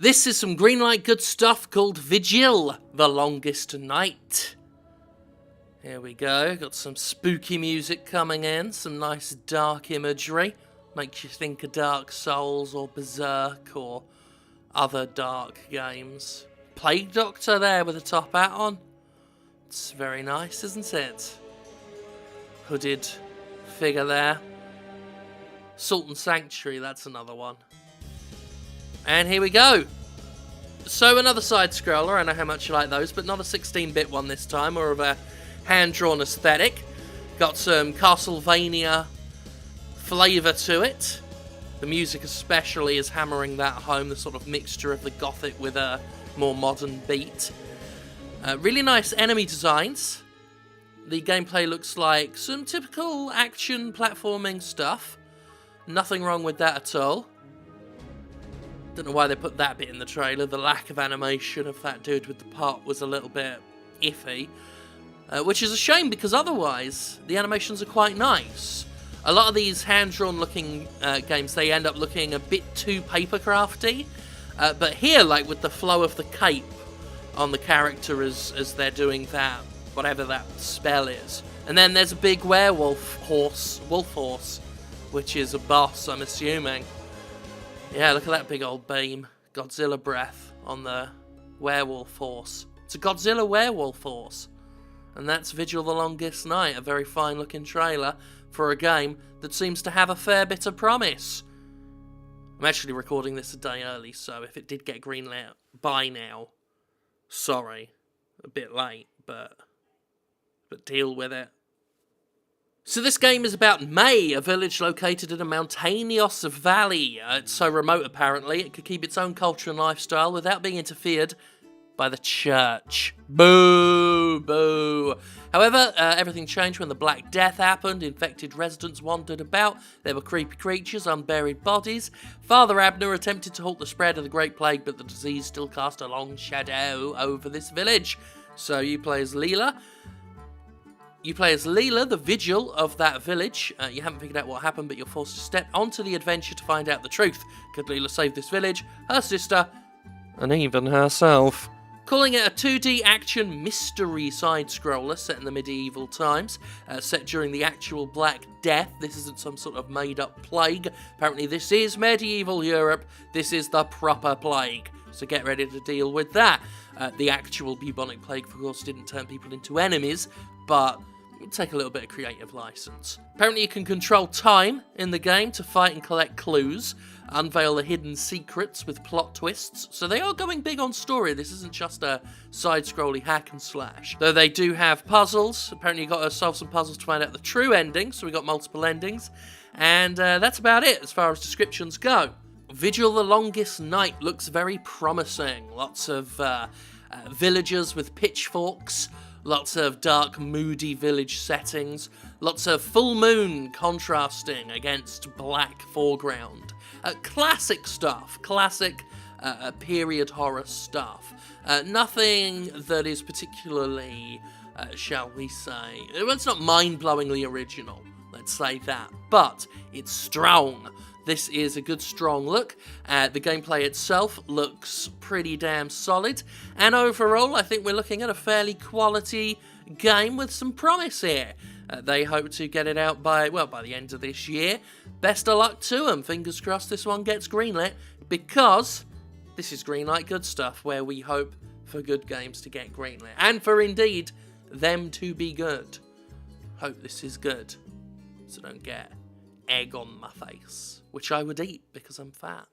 This is some greenlight good stuff called Vigil, The Longest Night. Here we go, got some spooky music coming in, some nice dark imagery. Makes you think of Dark Souls or Berserk or other dark games. Plague Doctor there with a top hat on. It's very nice, isn't it? Hooded figure there. Sultan Sanctuary, that's another one. And here we go. So another side-scroller, I know how much you like those, but not a 16-bit one this time, more of a hand-drawn aesthetic. Got some Castlevania flavour to it. The music especially is hammering that home, the sort of mixture of the gothic with a more modern beat. Really nice enemy designs. The gameplay looks like some typical action platforming stuff. Nothing wrong with that at all. Don't know why they put that bit in the trailer. The lack of animation of that dude with the pot was a little bit iffy. Which is a shame because otherwise the animations are quite nice. A lot of these hand-drawn looking games, they end up looking a bit too paper-crafty. But here, like with the flow of the cape on the character as they're doing that, whatever that spell is. And then there's a big wolf horse, which is a boss, I'm assuming. Yeah, look at that big old beam. Godzilla breath on the werewolf horse. It's a Godzilla werewolf horse. And that's Vigil the Longest Night, a very fine looking trailer for a game that seems to have a fair bit of promise. I'm actually recording this a day early, so if it did get greenlit by now, sorry, a bit late, but deal with it. So this game is about May, a village located in a mountainous valley. It's so remote, apparently, it could keep its own culture and lifestyle without being interfered by the church. Boo! Boo! However, everything changed when the Black Death happened. Infected residents wandered about. There were creepy creatures, unburied bodies. Father Abner attempted to halt the spread of the Great Plague, but the disease still cast a long shadow over this village. So you play as Leela. You play as Leela, the vigil of that village. You haven't figured out what happened, but you're forced to step onto the adventure to find out the truth. Could Leela save this village, her sister, and even herself? Calling it a 2D action mystery side-scroller set in the medieval times, set during the actual Black Death. This isn't some sort of made-up plague. Apparently this is medieval Europe. This is the proper plague. So get ready to deal with that. The actual bubonic plague, of course, didn't turn people into enemies, but take a little bit of creative license. Apparently you can control time in the game to fight and collect clues, unveil the hidden secrets with plot twists, so they are going big on story. This isn't just a side-scrolly hack and slash. Though they do have puzzles. Apparently you've got to solve some puzzles to find out the true ending, so we got multiple endings. And that's about it as far as descriptions go. Vigil the Longest Night looks very promising. Lots of villagers with pitchforks, lots of dark, moody village settings, lots of full moon contrasting against black foreground. Classic stuff, classic period horror stuff. Nothing that is particularly, shall we say, it's not mind-blowingly original, let's say that, but it's strong. This is a good, strong look. The gameplay itself looks pretty damn solid. And overall, I think we're looking at a fairly quality game with some promise here. They hope to get it out by the end of this year. Best of luck to them. Fingers crossed this one gets greenlit, because this is greenlight good stuff, where we hope for good games to get greenlit. And for, indeed, them to be good. Hope this is good, so don't get egg on my face, which I would eat because I'm fat.